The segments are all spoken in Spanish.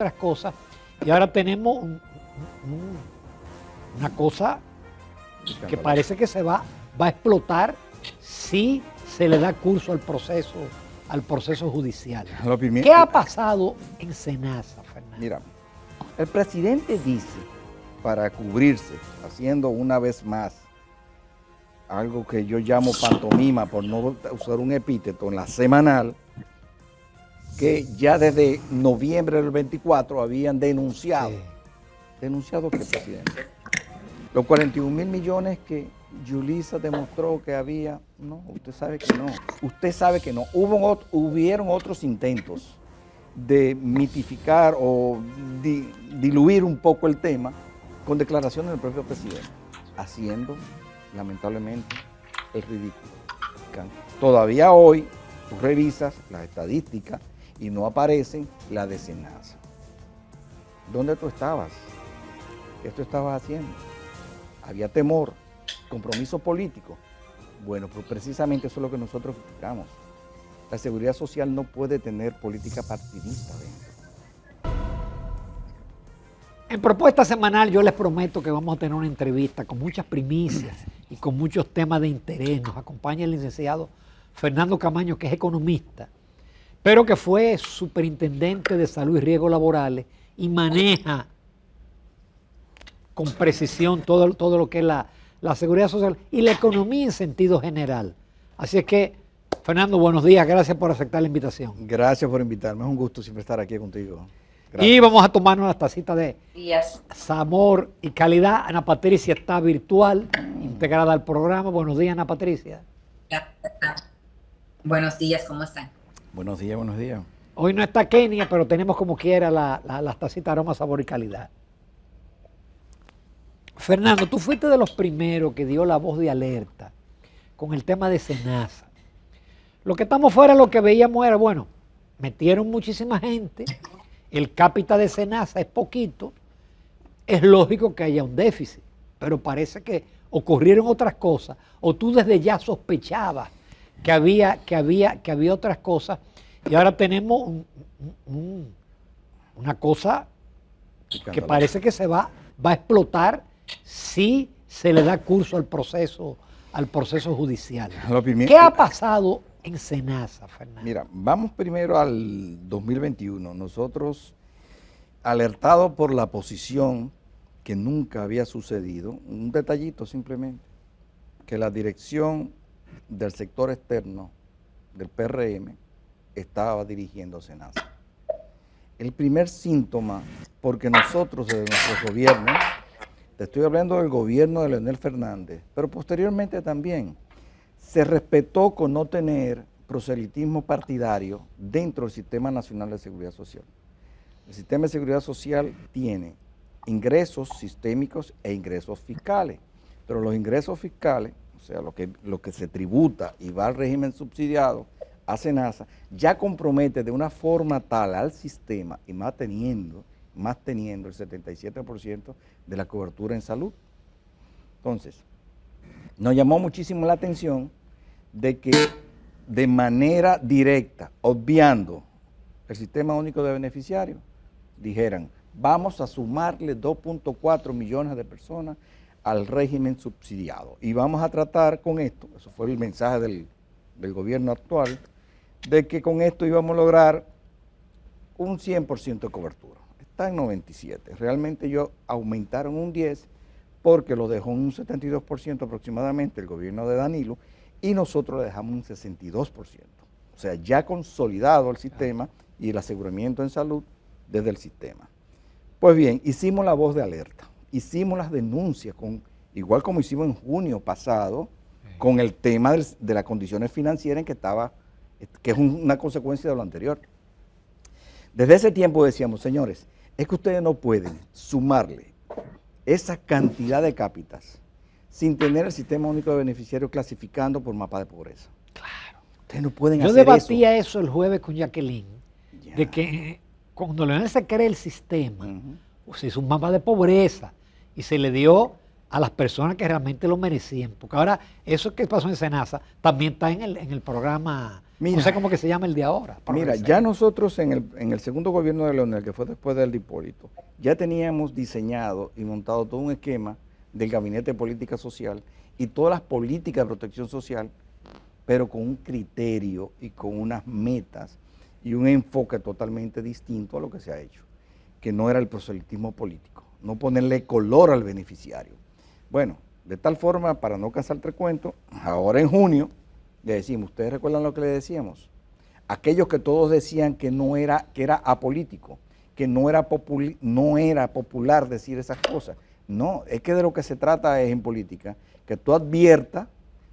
otras cosas, y ahora tenemos una cosa que parece que va a explotar si se le da curso al proceso judicial. ¿Qué ha pasado en Senasa, Fernando? Mira, el presidente dice, para cubrirse, haciendo una vez más algo que yo llamo pantomima, por no usar un epíteto, en la semanal, que ya desde noviembre del 24 habían denunciado. Sí. ¿Denunciado qué, presidente? Los 41.000 millones que Yulisa demostró que había. No, usted sabe que no. Usted sabe que no. Hubieron otros intentos de mitificar o diluir un poco el tema con declaraciones del propio presidente, haciendo, lamentablemente, el ridículo. Todavía hoy, tú revisas las estadísticas y no aparecen las de Senasa. ¿Dónde tú estabas? ¿Qué tú estabas haciendo? Había temor, compromiso político. Bueno, pues precisamente eso es lo que nosotros criticamos. La seguridad social no puede tener política partidista dentro. En Propuesta Semanal yo les prometo que vamos a tener una entrevista con muchas primicias y con muchos temas de interés. Nos acompaña el licenciado Fernando Camaño, que es economista, pero que fue superintendente de salud y riesgos laborales y maneja con precisión todo lo que es la seguridad social y la economía en sentido general. Así es que, Fernando, buenos días, gracias por aceptar la invitación. Gracias por invitarme, es un gusto siempre estar aquí contigo. Gracias. Y vamos a tomarnos las tacitas de sabor y calidad. Ana Patricia está virtual, integrada al programa. Buenos días, Ana Patricia. Buenos días, ¿cómo están? Buenos días, buenos días. Hoy no está Kenia, pero tenemos como quiera las tacitas aroma, sabor y calidad. Fernando, tú fuiste de los primeros que dio la voz de alerta con el tema de Senasa. Lo que estamos fuera, lo que veíamos era, bueno, metieron muchísima gente, el cápita de Senasa es poquito, es lógico que haya un déficit, pero parece que ocurrieron otras cosas, o tú desde ya sospechabas que había otras cosas, y ahora tenemos una cosa que parece que va a explotar si se le da curso al proceso judicial. ¿Qué ha pasado en Senasa, Fernando? Mira, vamos primero al 2021. Nosotros, alertados por la posición que nunca había sucedido, un detallito simplemente, que la dirección del sector externo del PRM estaba dirigiendo Senasa. El primer síntoma, porque nosotros desde nuestro gobierno, te estoy hablando del gobierno de Leonel Fernández, pero posteriormente también se respetó con no tener proselitismo partidario dentro del Sistema Nacional de Seguridad Social. El Sistema de Seguridad Social tiene ingresos sistémicos e ingresos fiscales, pero los ingresos fiscales, o sea, lo que se tributa y va al régimen subsidiado, a Senasa, ya compromete de una forma tal al sistema y más teniendo el 77% de la cobertura en salud. Entonces, nos llamó muchísimo la atención de que de manera directa, obviando el sistema único de beneficiarios, dijeran, vamos a sumarle 2.4 millones de personas al régimen subsidiado y vamos a tratar con esto, eso fue el mensaje del gobierno actual, de que con esto íbamos a lograr un 100% de cobertura. Está en 97. Realmente ellos aumentaron un 10% porque lo dejó en un 72% aproximadamente el gobierno de Danilo y nosotros le dejamos un 62%. O sea, ya consolidado el sistema y el aseguramiento en salud desde el sistema. Pues bien, hicimos la voz de alerta, hicimos las denuncias, igual como hicimos en junio pasado, con el tema de las condiciones financieras en que es una consecuencia de lo anterior. Desde ese tiempo decíamos, señores, es que ustedes no pueden sumarle esa cantidad de cápitas sin tener el sistema único de beneficiarios clasificando por mapa de pobreza. Claro. Ustedes no pueden hacer eso. Yo debatía eso el jueves con Jacqueline, de que cuando Leonel se crea el sistema, se hizo un mapa de pobreza y se le dio a las personas que realmente lo merecían. Porque ahora, eso que pasó en Senasa también está en el programa, Mira, no sé cómo que se llama el de ahora. Mira, ya nosotros en el segundo gobierno de Leonel, que fue después del de Hipólito, ya teníamos diseñado y montado todo un esquema del Gabinete de Política Social y todas las políticas de protección social, pero con un criterio y con unas metas y un enfoque totalmente distinto a lo que se ha hecho, que no era el proselitismo político, no ponerle color al beneficiario. Bueno, de tal forma, para no cansarte el cuento, ahora en junio le decimos, ¿ustedes recuerdan lo que le decíamos? Aquellos que todos decían que no era, que era apolítico, que no era popular decir esas cosas. No, es que de lo que se trata es en política, que tú adviertas,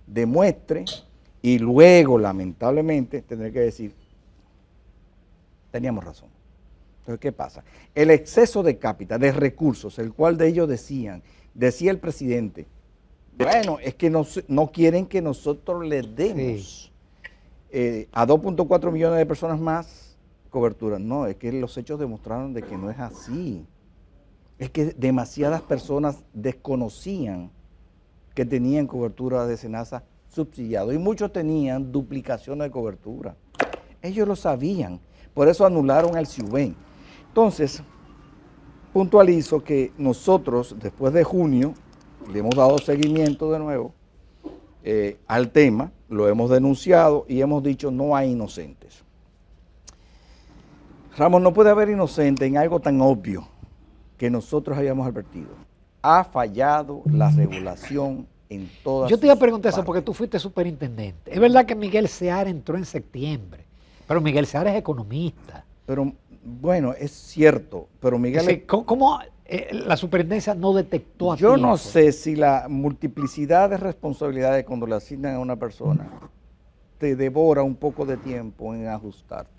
demuestres y luego, lamentablemente, tener que decir, teníamos razón. Entonces, ¿qué pasa? El exceso de cápita, de recursos, el cual de ellos decía el presidente, bueno, es que no quieren que nosotros les demos a 2.4 millones de personas más cobertura. No, es que los hechos demostraron de que no es así. Es que demasiadas personas desconocían que tenían cobertura de Senasa subsidiado y muchos tenían duplicación de cobertura. Ellos lo sabían, por eso anularon el CIUBEN. Entonces, puntualizo que nosotros, después de junio, le hemos dado seguimiento de nuevo al tema, lo hemos denunciado y hemos dicho no hay inocentes. Ramón, no puede haber inocente en algo tan obvio que nosotros habíamos advertido. Ha fallado la regulación en todas Yo te iba a sus preguntar eso partes. porque tú fuiste superintendente. Es verdad que Miguel Seara entró en septiembre, pero Miguel Seara es economista. Pero bueno, es cierto, pero Miguel... ¿Cómo la superintendencia no detectó a Yo tiempo? no sé si la multiplicidad de responsabilidades cuando le asignan a una persona te devora un poco de tiempo en ajustarte.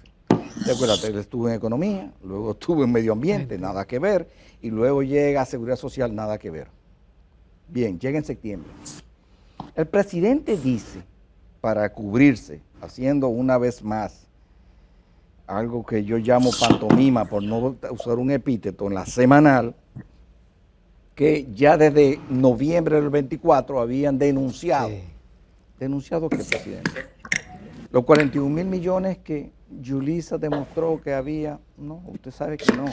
Recuérdate, él estuvo en economía, luego estuvo en medio ambiente, nada que ver, y luego llega a seguridad social, nada que ver. Bien, llega en septiembre. El presidente dice, para cubrirse, haciendo una vez más algo que yo llamo pantomima, por no usar un epíteto, en la semanal, que ya desde noviembre del 24 habían denunciado. Sí. ¿Denunciado qué, presidente? Los 41.000 millones que Yulisa demostró que había, no, usted sabe que no.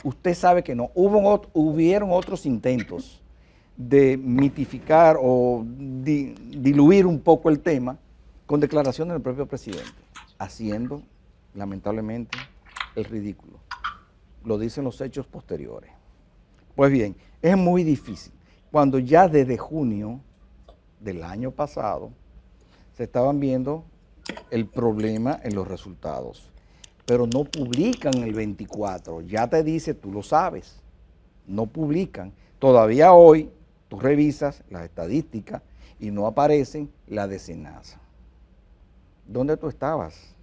Usted sabe que no. Hubieron otros intentos de mitificar o diluir un poco el tema con declaraciones del propio presidente, haciendo, lamentablemente, el ridículo. Lo dicen los hechos posteriores. Pues bien, es muy difícil. Cuando ya desde junio del año pasado se estaban viendo el problema en los resultados, pero no publican el 24, ya te dice, tú lo sabes, no publican. Todavía hoy tú revisas las estadísticas y no aparecen las de Senasa. ¿Dónde tú estabas?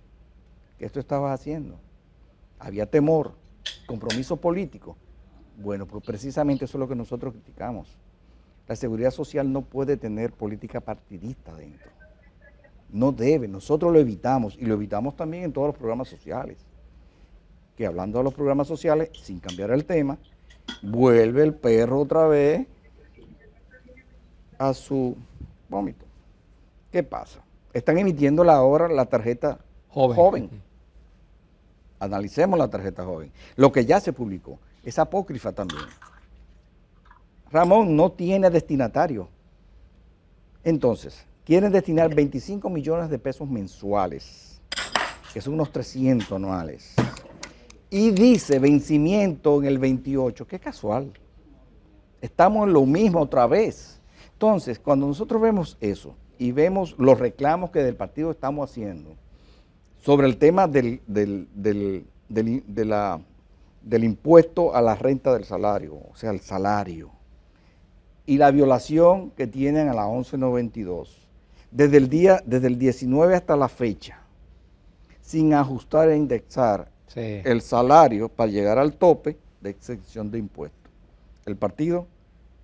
¿Qué tú estabas haciendo? Había temor, compromiso político. Bueno, pues precisamente eso es lo que nosotros criticamos. La seguridad social no puede tener política partidista dentro. No debe, nosotros lo evitamos y lo evitamos también en todos los programas sociales. Que hablando de los programas sociales, sin cambiar el tema, vuelve el perro otra vez a su vómito. ¿Qué pasa? Están emitiendo ahora la tarjeta joven. Analicemos la tarjeta joven. Lo que ya se publicó es apócrifa también. Ramón no tiene destinatario. Entonces, quieren destinar 25 millones de pesos mensuales, que son unos 300 anuales. Y dice vencimiento en el 28. Qué casual. Estamos en lo mismo otra vez. Entonces, cuando nosotros vemos eso y vemos los reclamos que del partido estamos haciendo sobre el tema del impuesto a la renta del salario, o sea, el salario, y la violación que tienen a la 1192, desde el 19 hasta la fecha, sin ajustar e indexar el salario para llegar al tope de exención de impuestos. El partido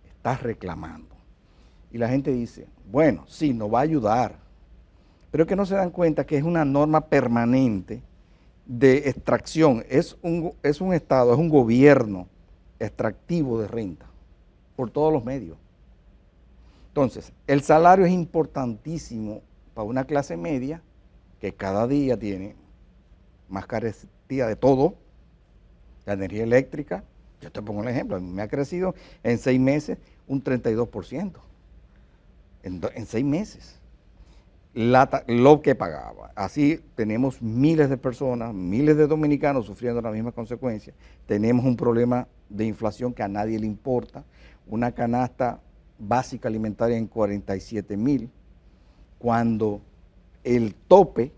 está reclamando. Y la gente dice, bueno, sí, nos va a ayudar, pero es que no se dan cuenta que es una norma permanente de extracción. Es un Estado, es un gobierno extractivo de renta por todos los medios. Entonces, el salario es importantísimo para una clase media que cada día tiene más carestía de todo, la energía eléctrica. Yo te pongo un ejemplo, a mí me ha crecido en 6 meses un 32%, en 6 meses, lo que pagaba. Así tenemos miles de personas, miles de dominicanos sufriendo las mismas consecuencias. Tenemos un problema de inflación que a nadie le importa, una canasta básica alimentaria en 47,000, cuando el tope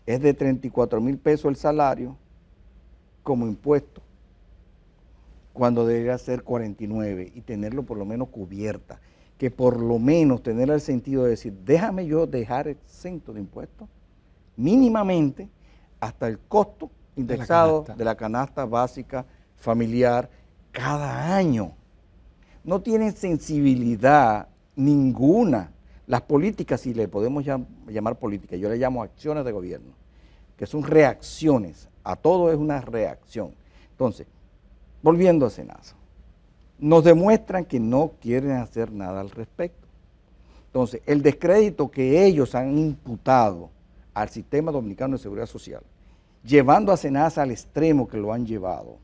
es de 34,000 pesos el salario como impuesto, cuando debería ser 49 y tenerlo por lo menos cubierta, que por lo menos tener el sentido de decir, déjame yo dejar exento de impuestos, mínimamente, hasta el costo indexado de la canasta básica familiar cada año. No tienen sensibilidad ninguna. Las políticas, si le podemos llamar políticas, yo le llamo acciones de gobierno, que son reacciones, a todo es una reacción. Entonces, volviendo a SENASA, nos demuestran que no quieren hacer nada al respecto. Entonces, el descrédito que ellos han imputado al sistema dominicano de seguridad social, llevando a SENASA al extremo que lo han llevado,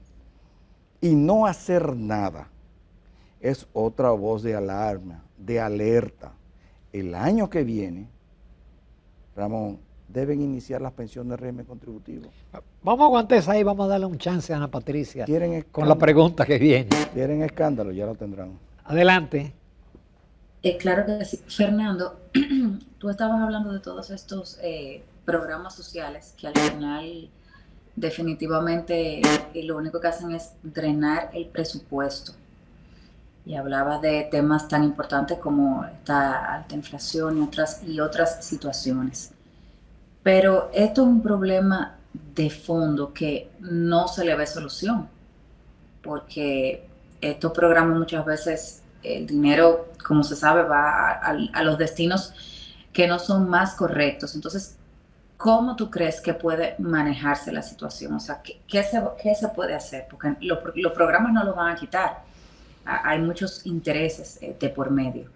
y no hacer nada, es otra voz de alarma, de alerta. El año que viene, Ramón, deben iniciar las pensiones de régimen contributivo. Vamos a aguantar esa ahí, vamos a darle un chance a Ana Patricia con la pregunta que viene. Quieren escándalo, ya lo tendrán. Adelante. Claro que sí. Fernando, tú estabas hablando de todos estos programas sociales que al final definitivamente lo único que hacen es drenar el presupuesto. Y hablaba de temas tan importantes como esta alta inflación y otras situaciones. Pero esto es un problema de fondo que no se le ve solución, porque estos programas muchas veces, el dinero, como se sabe, va a los destinos que no son más correctos. Entonces, ¿cómo tú crees que puede manejarse la situación? O sea, ¿qué se puede hacer? Porque los programas no los van a quitar. Hay muchos intereses de por medio.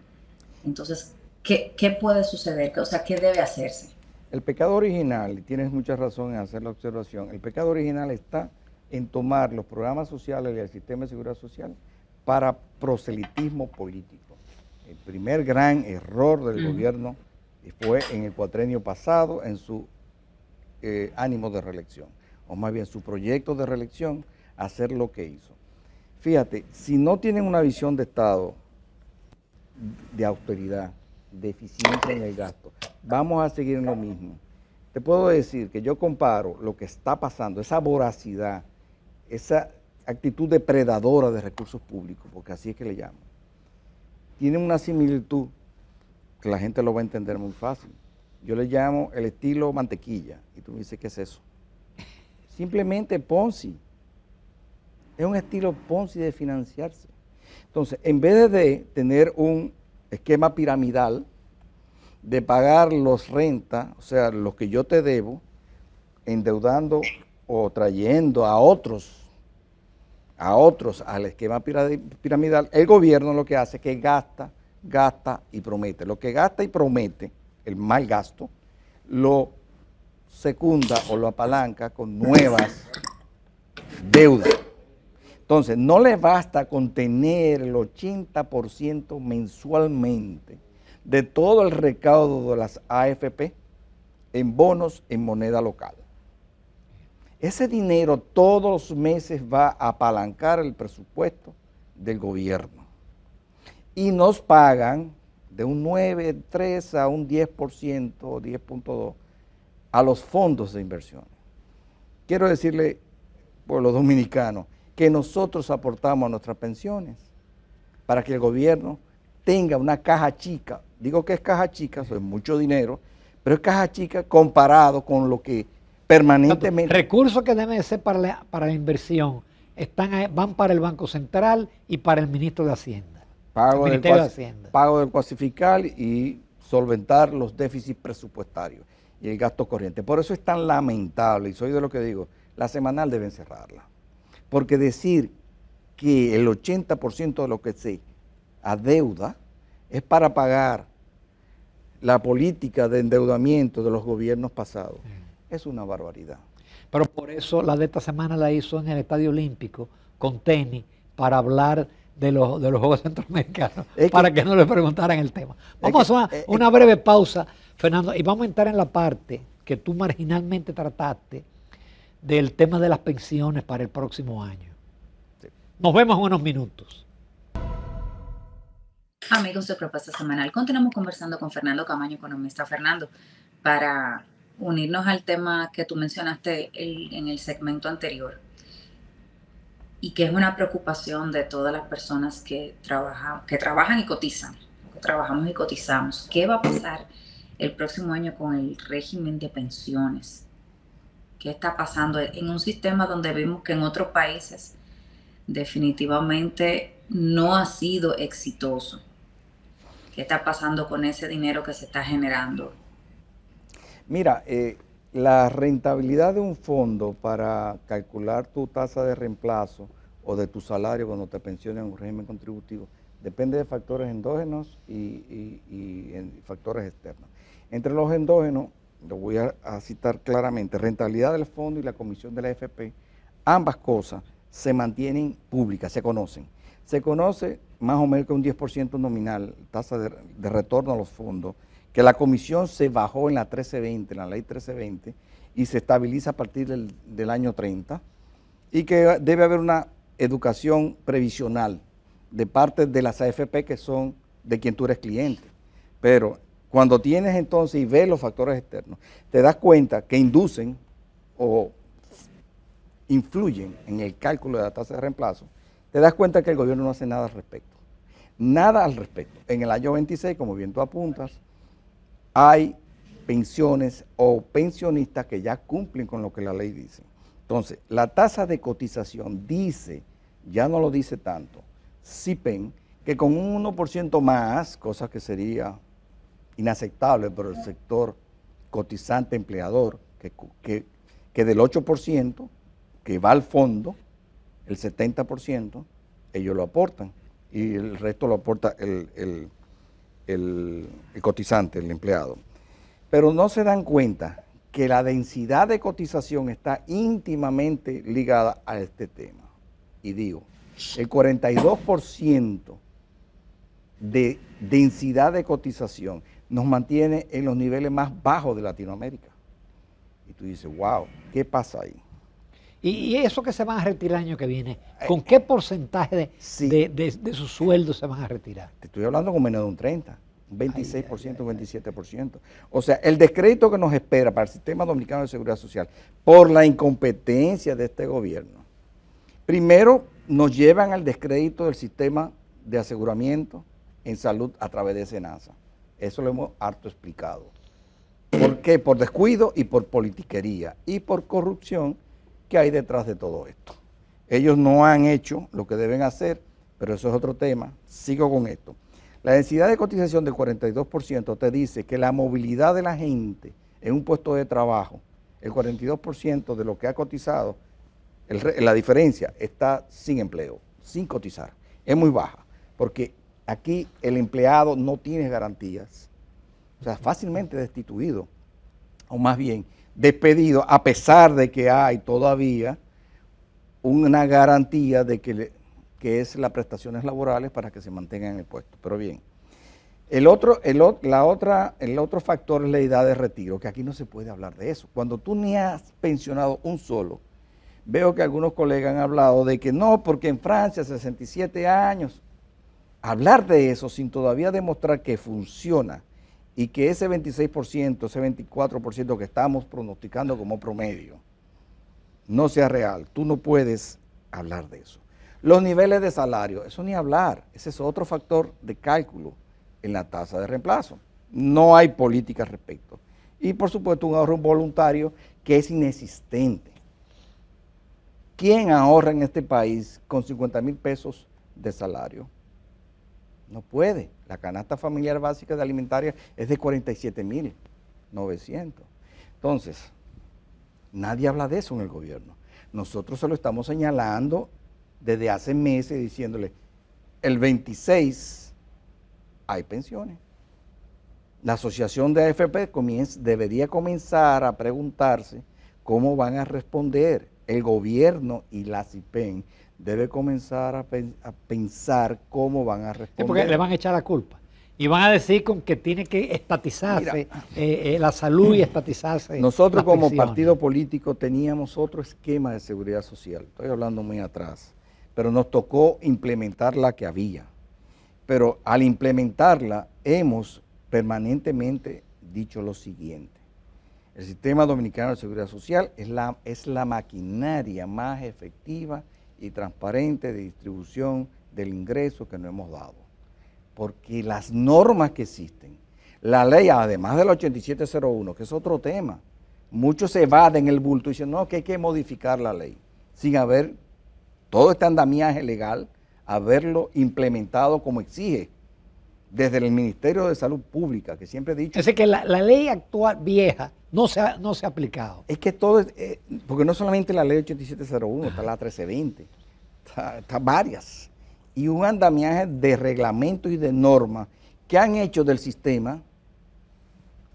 Entonces, ¿qué puede suceder? O sea, ¿qué debe hacerse? El pecado original, y tienes mucha razón en hacer la observación, el pecado original está en tomar los programas sociales y el sistema de seguridad social para proselitismo político. El primer gran error del gobierno fue en el cuatrenio pasado, en su ánimo de reelección, o más bien su proyecto de reelección, hacer lo que hizo. Fíjate, si no tienen una visión de Estado de austeridad, de eficiencia en el gasto, vamos a seguir en lo mismo. Te puedo decir que yo comparo lo que está pasando, esa voracidad, esa actitud depredadora de recursos públicos, porque así es que le llamo, tiene una similitud que la gente lo va a entender muy fácil. Yo le llamo el estilo mantequilla, y tú me dices, ¿qué es eso? Simplemente Ponzi. Es un estilo Ponzi de financiarse. Entonces, en vez de tener un esquema piramidal de pagar los rentas, o sea, los que yo te debo, endeudando o trayendo a otros al esquema piramidal, el gobierno lo que hace es que gasta y promete. Lo que gasta y promete, el mal gasto, lo secunda o lo apalanca con nuevas deudas. Entonces, no le basta con tener el 80% mensualmente de todo el recaudo de las AFP en bonos en moneda local. Ese dinero todos los meses va a apalancar el presupuesto del gobierno. Y nos pagan de un 9,3 a un 10% o 10,2% a los fondos de inversiones. Quiero decirle, pueblo dominicano, que nosotros aportamos a nuestras pensiones para que el gobierno tenga una caja chica. Digo que es caja chica, eso es mucho dinero, pero es caja chica comparado con lo que permanentemente... Recursos que deben ser para la inversión van para el Banco Central y para el Ministro de Hacienda. Pago del cuasifical y solventar los déficits presupuestarios y el gasto corriente. Por eso es tan lamentable, y soy de lo que digo, la semanal deben cerrarla. Porque decir que el 80% de lo que se adeuda es para pagar la política de endeudamiento de los gobiernos pasados. Es una barbaridad. Pero por eso la de esta semana la hizo en el Estadio Olímpico con tenis para hablar de los Juegos Centroamericanos, para que no le preguntaran el tema. Vamos a hacer una breve pausa, Fernando, y vamos a entrar en la parte que tú marginalmente trataste del tema de las pensiones para el próximo año. Sí. Nos vemos en unos minutos. Amigos de Propuesta Semanal, continuamos conversando con Fernando Camaño, economista. Fernando, para unirnos al tema que tú mencionaste en el segmento anterior, y que es una preocupación de todas las personas que trabajan y cotizan, que trabajamos y cotizamos. ¿Qué va a pasar el próximo año con el régimen de pensiones? ¿Qué está pasando en un sistema donde vimos que en otros países definitivamente no ha sido exitoso? ¿Qué está pasando con ese dinero que se está generando? Mira, la rentabilidad de un fondo para calcular tu tasa de reemplazo o de tu salario cuando te pensiones en un régimen contributivo depende de factores endógenos y factores externos. Entre los endógenos, lo voy a citar claramente, rentabilidad del fondo y la comisión de la AFP, ambas cosas se mantienen públicas, se conocen. Se conoce más o menos que un 10% nominal, tasa de retorno a los fondos, que la comisión se bajó en la 1320, en la ley 1320, y se estabiliza a partir del año 30, y que debe haber una educación previsional de parte de las AFP que son de quien tú eres cliente. Pero cuando tienes entonces y ves los factores externos, te das cuenta que inducen o influyen en el cálculo de la tasa de reemplazo, te das cuenta que el gobierno no hace nada al respecto. Nada al respecto. En el año 26, como bien tú apuntas, hay pensiones o pensionistas que ya cumplen con lo que la ley dice. Entonces, la tasa de cotización dice, ya no lo dice tanto, CIPEN, que con un 1% más, cosa que sería inaceptable por el sector cotizante empleador, que del 8% que va al fondo, el 70%, ellos lo aportan y el resto lo aporta el cotizante, el empleado. Pero no se dan cuenta que la densidad de cotización está íntimamente ligada a este tema. Y digo, el 42% de densidad de cotización nos mantiene en los niveles más bajos de Latinoamérica. Y tú dices, wow, ¿qué pasa ahí? Y eso que se van a retirar el año que viene, ¿con qué porcentaje de sus sueldos se van a retirar? Te estoy hablando con menos de un 30%, un 26%, un 27%. O sea, el descrédito que nos espera para el sistema dominicano de seguridad social por la incompetencia de este gobierno, primero nos llevan al descrédito del sistema de aseguramiento en salud a través de SENASA. Eso lo hemos harto explicado. ¿Por qué? Por descuido y por politiquería y por corrupción que hay detrás de todo esto. Ellos no han hecho lo que deben hacer, pero eso es otro tema. Sigo con esto. La densidad de cotización del 42% te dice que la movilidad de la gente en un puesto de trabajo, el 42% de lo que ha cotizado, la diferencia está sin empleo, sin cotizar. Es muy baja, porque aquí el empleado no tiene garantías. O sea, fácilmente destituido, o más bien despedido, a pesar de que hay todavía una garantía de que es las prestaciones laborales para que se mantengan en el puesto. Pero bien, el otro factor es la edad de retiro, que aquí no se puede hablar de eso. Cuando tú ni has pensionado un solo, veo que algunos colegas han hablado de que no, porque en Francia 67 años, hablar de eso sin todavía demostrar que funciona y que ese 26%, ese 24% que estamos pronosticando como promedio no sea real, tú no puedes hablar de eso. Los niveles de salario, eso ni hablar, ese es otro factor de cálculo en la tasa de reemplazo. No hay política al respecto. Y por supuesto un ahorro voluntario que es inexistente. ¿Quién ahorra en este país con 50,000 pesos de salario? No puede. La canasta familiar básica de alimentaria es de 47,900. Entonces, nadie habla de eso en el gobierno. Nosotros se lo estamos señalando desde hace meses diciéndole, el 26 hay pensiones. La asociación de AFP debería comenzar a preguntarse cómo van a responder. El gobierno y la CIPEN debe comenzar a pensar cómo van a Sí, responder. porque le van a echar la culpa. Y van a decir con que tiene que estatizarse la salud y estatizarse. Nosotros las como pensiones. partido político teníamos otro esquema de seguridad social. Estoy hablando muy atrás. Pero nos tocó implementar la que había. Pero al implementarla hemos permanentemente dicho lo siguiente. El Sistema Dominicano de Seguridad Social es la maquinaria más efectiva y transparente de distribución del ingreso que nos hemos dado. Porque las normas que existen, la ley, además del 8701, que es otro tema, muchos se evaden el bulto y dicen, no, que hay que modificar la ley, sin haber todo este andamiaje legal, haberlo implementado como exige desde el Ministerio de Salud Pública, que siempre he dicho... Es decir, que la ley actual vieja no se ha aplicado. Es que todo, porque no solamente la ley 8701, está la 1320, está varias. Y un andamiaje de reglamentos y de normas que han hecho del sistema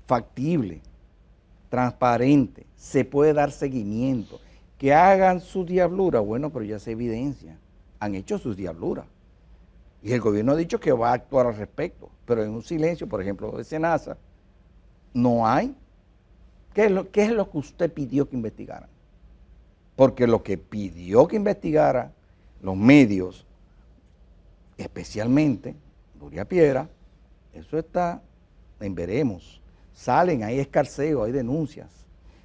factible, transparente, se puede dar seguimiento. Que hagan su diablura, bueno, pero ya se evidencia, han hecho sus diabluras. Y el gobierno ha dicho que va a actuar al respecto, pero en un silencio, por ejemplo, de Senasa, no hay. ¿Qué es lo que usted pidió que investigaran? Porque lo que pidió que investigara los medios, especialmente Nuria Piera, eso está en veremos. Salen, hay escarceo, hay denuncias,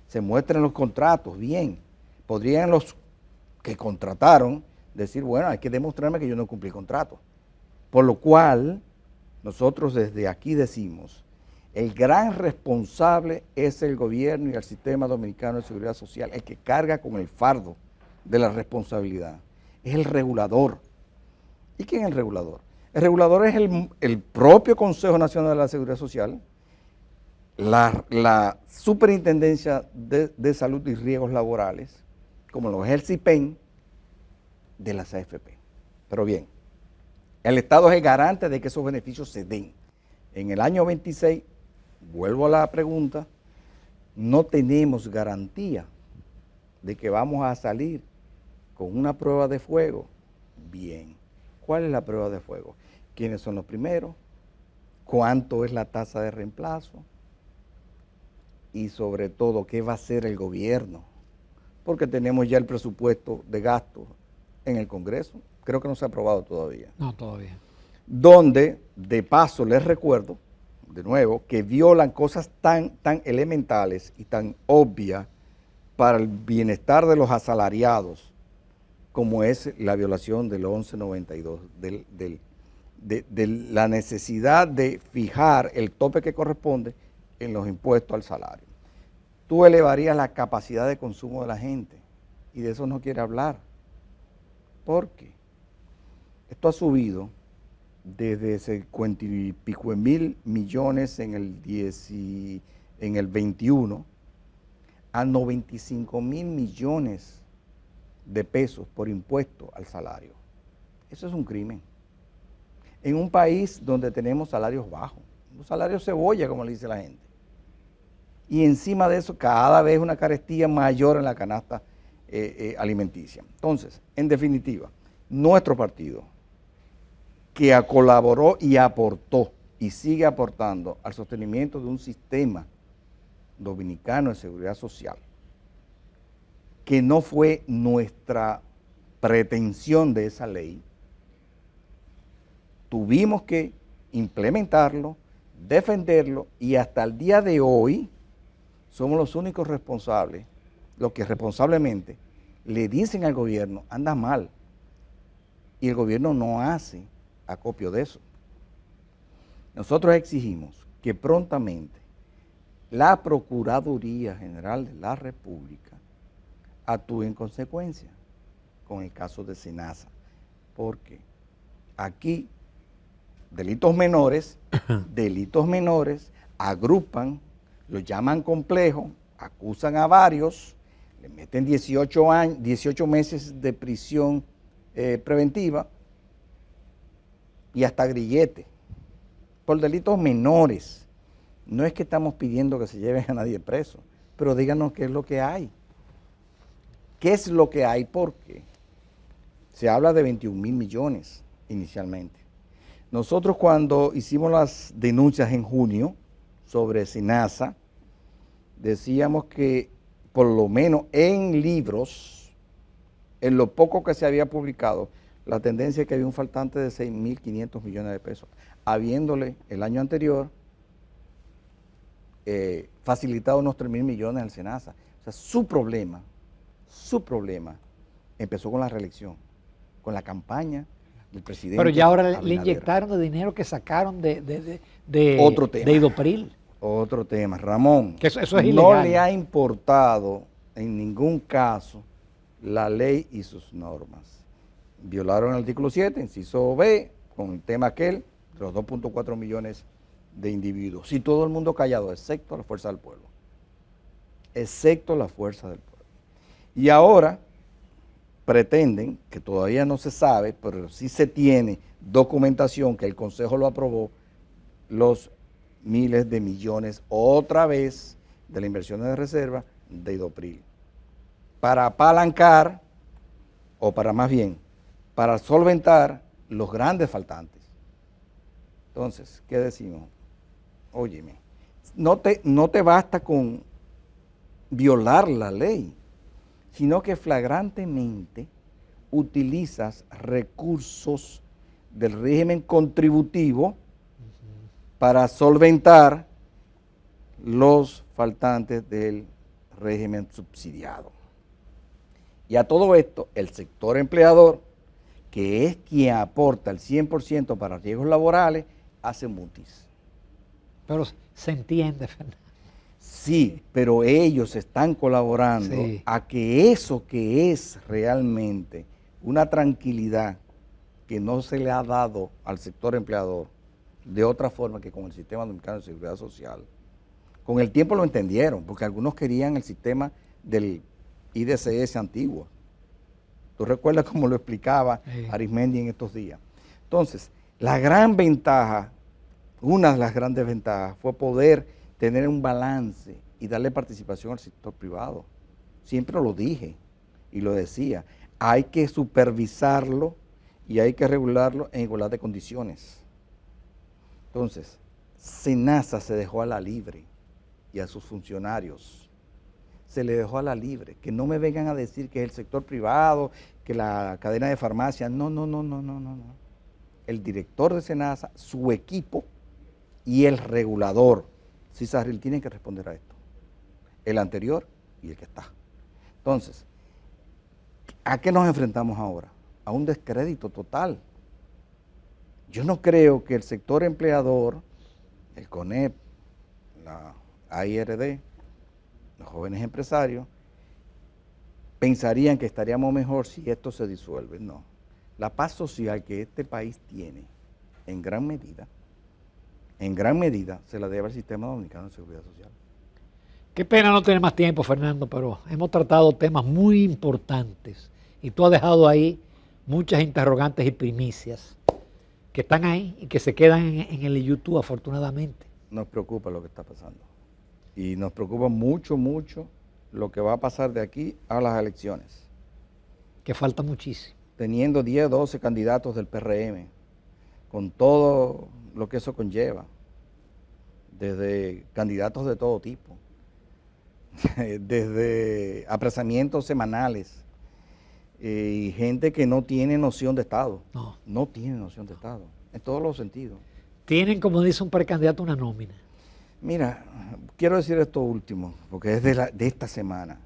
se muestran los contratos, bien. Podrían los que contrataron decir, bueno, hay que demostrarme que yo no cumplí contrato. Por lo cual, nosotros desde aquí decimos, el gran responsable es el gobierno y el Sistema Dominicano de Seguridad Social, el que carga con el fardo de la responsabilidad. Es el regulador. ¿Y quién es el regulador? El regulador es el propio Consejo Nacional de la Seguridad Social, la Superintendencia de Salud y Riesgos Laborales, como lo es el CIPEN, de las AFP. Pero bien, el Estado es el garante de que esos beneficios se den. En el año 26, vuelvo a la pregunta, no tenemos garantía de que vamos a salir con una prueba de fuego. Bien, ¿cuál es la prueba de fuego? ¿Quiénes son los primeros? ¿Cuánto es la tasa de reemplazo? Y sobre todo, ¿qué va a hacer el gobierno? Porque tenemos ya el presupuesto de gasto en el Congreso, creo que no se ha aprobado todavía. No, todavía. Donde, de paso, les recuerdo, de nuevo, que violan cosas tan elementales y tan obvias para el bienestar de los asalariados, como es la violación del 1192, de la necesidad de fijar el tope que corresponde en los impuestos al salario. Tú elevarías la capacidad de consumo de la gente y de eso no quiere hablar. ¿Por qué? Esto ha subido desde 50 y pico de mil millones en el 21 a 95 mil millones de pesos por impuesto al salario. Eso es un crimen. En un país donde tenemos salarios bajos, un salario cebolla, como le dice la gente. Y encima de eso, cada vez una carestía mayor en la canasta alimenticia. Entonces, en definitiva, nuestro partido, que colaboró y aportó y sigue aportando al sostenimiento de un sistema dominicano de seguridad social, que no fue nuestra pretensión de esa ley, tuvimos que implementarlo, defenderlo y hasta el día de hoy somos los únicos responsables, los que responsablemente le dicen al gobierno, anda mal, y el gobierno no hace acopio de eso. Nosotros exigimos que prontamente la Procuraduría General de la República actúe en consecuencia con el caso de Senasa, porque aquí delitos menores agrupan, los llaman complejos, acusan a varios, le meten 18 meses de prisión preventiva y hasta grillete. por delitos menores. No es que estamos pidiendo que se lleven a nadie preso, pero díganos qué es lo que hay. ¿Qué es lo que hay? Porque se habla de 21 mil millones inicialmente. Nosotros cuando hicimos las denuncias en junio sobre SENASA, decíamos que por lo menos en libros, en lo poco que se había publicado, la tendencia es que había un faltante de 6.500 millones de pesos, habiéndole el año anterior facilitado unos 3.000 millones al SENASA. O sea, su problema empezó con la reelección, con la campaña del presidente. Pero ya ahora le Abinader. inyectaron de dinero que sacaron de Otro tema. de Idopril. Otro tema, Ramón. Que eso es ilegal. No le ha importado en ningún caso la ley y sus normas. Violaron el artículo 7, inciso B, con el tema aquel de los 2.4 millones de individuos. Y todo el mundo callado, excepto la fuerza del pueblo. Excepto la fuerza del pueblo. Y ahora pretenden, que todavía no se sabe, pero sí se tiene documentación que el Consejo lo aprobó, los miles de millones otra vez de las inversiones de reserva de Idopril, para apalancar, o para más bien, para solventar los grandes faltantes. Entonces, ¿qué decimos? Óyeme, no te basta con violar la ley, sino que flagrantemente utilizas recursos del régimen contributivo para solventar los faltantes del régimen subsidiado. Y a todo esto, el sector empleador, que es quien aporta el 100% para riesgos laborales, hace mutis. Pero se entiende, Fernando. Sí, pero ellos están colaborando a que eso que es realmente una tranquilidad que no se le ha dado al sector empleador de otra forma que con el sistema dominicano de seguridad social. Con el tiempo lo entendieron, porque algunos querían el sistema del IDCS antiguo. Tú recuerdas cómo lo explicaba Arismendi en estos días. Entonces, la gran ventaja, una de las grandes ventajas fue poder tener un balance y darle participación al sector privado. Siempre lo dije y lo decía, hay que supervisarlo y hay que regularlo en igualdad de condiciones. Entonces, SENASA se dejó a la libre y a sus funcionarios se le dejó a la libre. Que no me vengan a decir que es el sector privado, que la cadena de farmacias. No. El director de SENASA, su equipo y el regulador, Cisarril, tienen que responder a esto. El anterior y el que está. Entonces, ¿a qué nos enfrentamos ahora? A un descrédito total. Yo no creo que el sector empleador, el CONEP, la AIRD, los jóvenes empresarios, pensarían que estaríamos mejor si esto se disuelve. No. La paz social que este país tiene, en gran medida, se la debe al sistema dominicano de seguridad social. Qué pena no tener más tiempo, Fernando, pero hemos tratado temas muy importantes y tú has dejado ahí muchas interrogantes y primicias que están ahí y que se quedan en el YouTube, afortunadamente. Nos preocupa lo que está pasando y nos preocupa mucho lo que va a pasar de aquí a las elecciones. Que falta muchísimo. Teniendo 10, 12 candidatos del PRM, con todo lo que eso conlleva, desde candidatos de todo tipo, desde apresamientos semanales, y gente que no tiene noción de Estado. No tiene noción de Estado, en todos los sentidos. Tienen, como dice un precandidato, una nómina. Mira, quiero decir esto último, porque es de esta semana.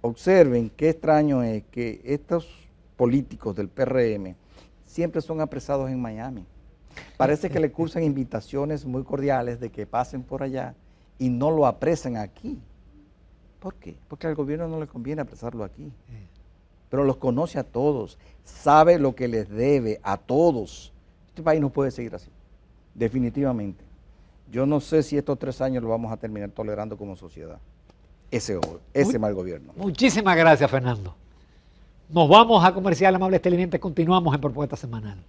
Observen qué extraño es que estos políticos del PRM siempre son apresados en Miami. Parece que le cursan invitaciones muy cordiales de que pasen por allá y no lo apresan aquí. ¿Por qué? Porque al gobierno no le conviene apresarlo aquí. Pero los conoce a todos, sabe lo que les debe a todos. Este país no puede seguir así, definitivamente. Yo no sé si estos 3 años lo vamos a terminar tolerando como sociedad, ese mal gobierno. Muchísimas gracias, Fernando. Nos vamos a comercial, amables televidentes, continuamos en Propuesta Semanal.